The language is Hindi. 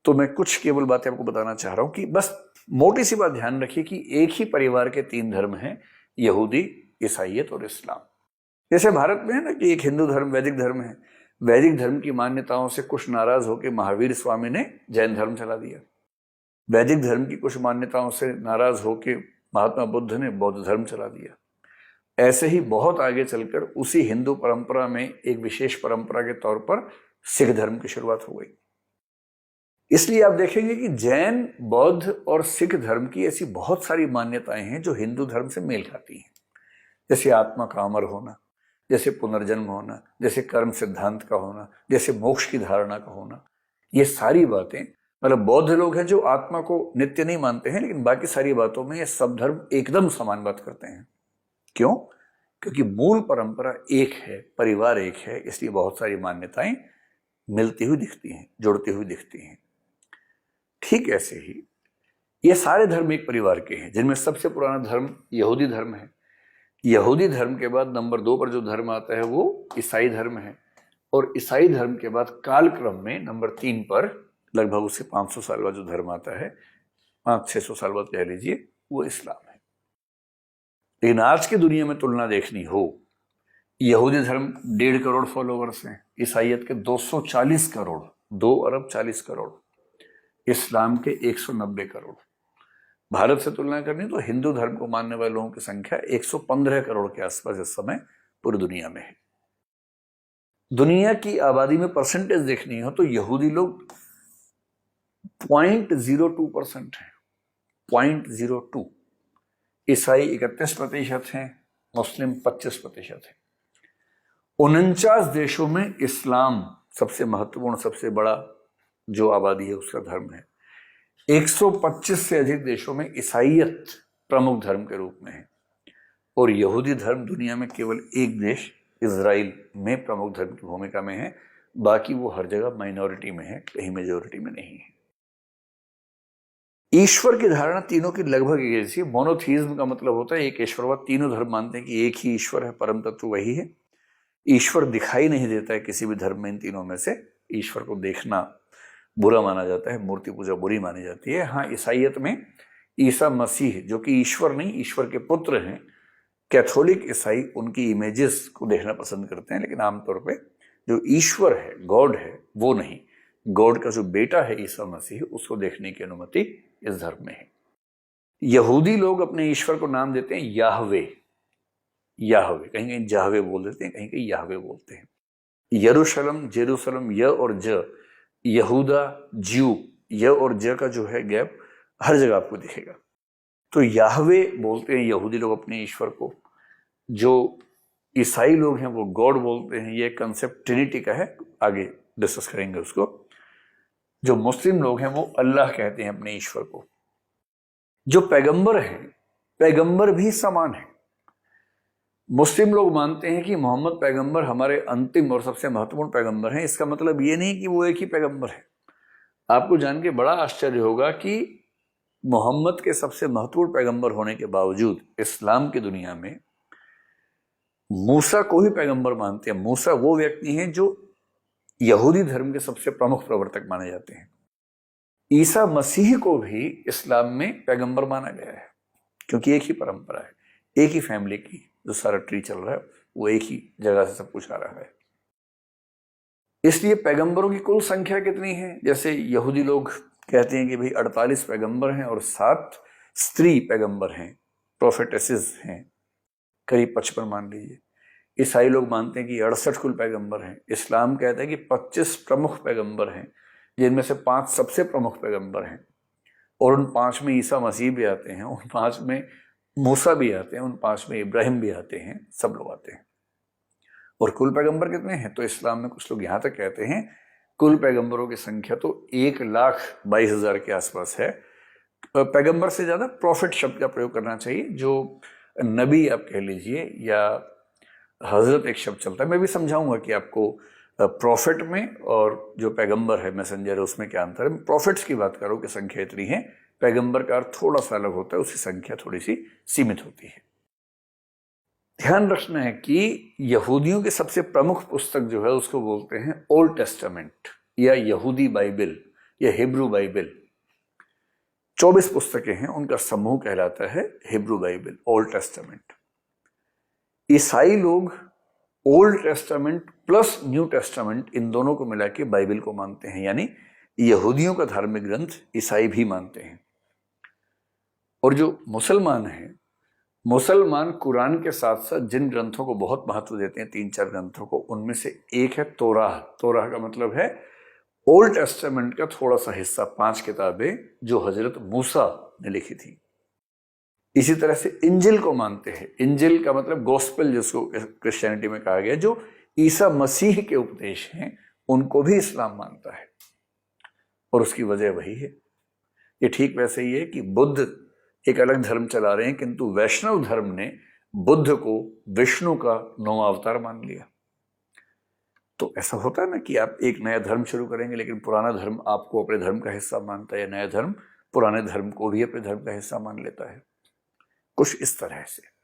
तो मैं कुछ केवल बातें आपको बताना चाह रहा हूं कि बस मोटी सी बात ध्यान रखिए कि एक ही परिवार के 3 धर्म हैं, यहूदी, ईसाईयत और इस्लाम। जैसे भारत में है ना कि एक हिंदू धर्म, वैदिक धर्म है। वैदिक धर्म की मान्यताओं से कुछ नाराज होकर महावीर स्वामी ने जैन धर्म चला दिया। वैदिक धर्म की कुछ मान्यताओं से नाराज होकर महात्मा बुद्ध ने बौद्ध धर्म चला दिया। ऐसे ही बहुत आगे चलकर उसी हिंदू परंपरा में एक विशेष परंपरा के तौर पर सिख धर्म की शुरुआत हो गई। इसलिए आप देखेंगे कि जैन, बौद्ध और सिख धर्म की ऐसी बहुत सारी मान्यताएं हैं जो हिंदू धर्म से मेल खाती हैं। जैसे आत्मा का अमर होना, जैसे पुनर्जन्म होना, जैसे कर्म सिद्धांत का होना, जैसे मोक्ष की धारणा का होना। ये सारी बातें, मतलब बौद्ध लोग हैं जो आत्मा को नित्य नहीं मानते हैं, लेकिन बाकी सारी बातों में ये सब धर्म एकदम समान बात करते हैं। क्यों? क्योंकि मूल परंपरा एक है, परिवार एक है, इसलिए बहुत सारी मान्यताएं मिलती हुई दिखती हैं, जुड़ती हुई दिखती हैं। ठीक ऐसे ही ये सारे धर्म एक परिवार के हैं, जिनमें सबसे पुराना धर्म यहूदी धर्म है। यहूदी धर्म के बाद नंबर 2 पर जो धर्म आता है वो ईसाई धर्म है, और ईसाई धर्म के बाद कालक्रम में नंबर 3 पर लगभग उससे 500 साल बाद जो धर्म आता है, 500-600 साल बाद कह लीजिए, वो इस्लाम है। लेकिन आज की दुनिया में तुलना देखनी हो, यहूदी धर्म 1.5 करोड़ फॉलोवर्स हैं, ईसाईयत के 240 करोड़, 2 अरब 40 करोड़, इस्लाम के 190 करोड़। भारत से तुलना करनी तो हिंदू धर्म को मानने वाले लोगों की संख्या 115 करोड़ के आसपास इस समय पूरी दुनिया में है। दुनिया की आबादी में परसेंटेज देखनी हो तो यहूदी लोग 0.02% है, 0.02। ईसाई 31% हैं, मुस्लिम 25% है। 49 देशों में इस्लाम सबसे महत्वपूर्ण, सबसे बड़ा जो आबादी है उसका धर्म है। 125 से अधिक देशों में ईसाईयत प्रमुख धर्म के रूप में है, और यहूदी धर्म दुनिया में केवल एक देश इजराइल में प्रमुख धर्म की भूमिका में है। बाकी वो हर जगह माइनॉरिटी में है, कहीं मेजॉरिटी में नहीं है। ईश्वर की धारणा तीनों की लगभग एक जैसी है। मोनोथीज्म का मतलब होता है एक ईश्वरवाद। तीनों धर्म मानते हैं कि एक ही ईश्वर है, परम तत्व वही है। ईश्वर दिखाई नहीं देता है किसी भी धर्म में। इन तीनों में से ईश्वर को देखना बुरा माना जाता है, मूर्ति पूजा बुरी मानी जाती है। हाँ, ईसाईयत में ईसा मसीह, जो कि ईश्वर नहीं, ईश्वर के पुत्र हैं, कैथोलिक ईसाई उनकी इमेजेस को देखना पसंद करते हैं, लेकिन आमतौर पे जो ईश्वर है, गॉड है, वो नहीं। गॉड का जो बेटा है ईसा मसीह, उसको देखने की अनुमति इस धर्म में है। यहूदी लोग अपने ईश्वर को नाम देते हैं याहवे। याहवे, कहीं कहीं जाहवे बोल देते हैं, कहीं कहीं याहवे बोलते हैं। यरूशलम, जेरूशलम, य और ज, यहूदा, ज्यू, य और ज का जो है गैप हर जगह आपको दिखेगा। तो याहवे बोलते हैं यहूदी लोग अपने ईश्वर को। जो ईसाई लोग हैं वो गॉड बोलते हैं। ये कंसेप्ट ट्रिनिटी का है, आगे डिस्कस करेंगे उसको। जो मुस्लिम लोग हैं वो अल्लाह कहते हैं अपने ईश्वर को। जो पैगंबर हैं, पैगंबर भी समान है। मुस्लिम लोग मानते हैं कि मोहम्मद पैगंबर हमारे अंतिम और सबसे महत्वपूर्ण पैगंबर हैं। इसका मतलब ये नहीं कि वो एक ही पैगंबर है। आपको जान के बड़ा आश्चर्य होगा कि मोहम्मद के सबसे महत्वपूर्ण पैगंबर होने के बावजूद इस्लाम की दुनिया में मूसा को ही पैगंबर मानते हैं। मूसा वो व्यक्ति हैं जो यहूदी धर्म के सबसे प्रमुख प्रवर्तक माने जाते हैं। ईसा मसीह को भी इस्लाम में पैगंबर माना गया है, क्योंकि एक ही परंपरा है, एक ही फैमिली की जो सारा ट्री चल रहा है वो एक ही जगह से सब कुछ आ रहा है। इसलिए पैगंबरों की कुल संख्या कितनी है? जैसे यहूदी लोग कहते हैं कि भाई 48 पैगंबर हैं और 7 स्त्री पैगंबर हैं, प्रोफेटेसेस हैं, करीब 55 मान लीजिए। ईसाई लोग मानते हैं कि 68 कुल पैगंबर हैं। इस्लाम कहता है कि 25 प्रमुख पैगंबर हैं, जिनमें से 5 सबसे प्रमुख पैगंबर हैं, और उन 5 में ईसा मसीह भी आते हैं, उन 5 में मूसा भी आते हैं, उन 5 में इब्राहिम भी आते हैं, सब लोग आते हैं। और कुल पैगंबर कितने हैं? तो इस्लाम में कुछ लोग यहाँ तक कहते हैं कुल पैगंबरों की संख्या तो 1,22,000 के आसपास है। पैगंबर से ज्यादा प्रॉफिट शब्द का प्रयोग करना चाहिए। जो नबी आप कह लीजिए या हजरत एक शब्द चलता है। मैं भी समझाऊंगा कि आपको प्रॉफिट में और जो पैगंबर है, मैसेंजर है, उसमें क्या अंतर है। प्रॉफिट्स की बात करो कि संख्या इतनी है, पैगंबर का अर्थ थोड़ा सा अलग होता है, उसकी संख्या थोड़ी सी सीमित होती है। ध्यान रखना है कि यहूदियों की सबसे प्रमुख पुस्तक जो है उसको बोलते हैं ओल्ड टेस्टामेंट या यहूदी बाइबल या हिब्रू बाइबल। 24 पुस्तकें हैं, उनका समूह कहलाता है हिब्रू बाइबल, ओल्ड टेस्टामेंट। ईसाई लोग old testament plus new testament, इन दोनों को मिला के बाइबल को मानते हैं, यानी यहूदियों का धार्मिक ग्रंथ ईसाई भी मानते हैं। और जो मुसलमान हैं, मुसलमान कुरान के साथ साथ जिन ग्रंथों को बहुत महत्व देते हैं, 3-4 ग्रंथों को, उनमें से एक है तोराह। तोराह का मतलब है ओल्ड टेस्टामेंट का थोड़ा सा हिस्सा, 5 किताबें जो हजरत मूसा ने लिखी थी। इसी तरह से इंजिल को मानते हैं। इंजिल का मतलब गॉस्पेल, जिसको क्रिश्चियनिटी में कहा गया, जो ईसा मसीह के उपदेश हैं, उनको भी इस्लाम मानता है। और उसकी वजह वही है। ये ठीक वैसे ही है कि बुद्ध एक अलग धर्म चला रहे हैं, किंतु वैष्णव धर्म ने बुद्ध को विष्णु का 9वां अवतार मान लिया। तो ऐसा होता है ना कि आप एक नया धर्म शुरू करेंगे, लेकिन पुराना धर्म आपको अपने धर्म का हिस्सा मानता है, या नया धर्म पुराने धर्म को भी अपने धर्म का हिस्सा मान लेता है। कुछ इस तरह से।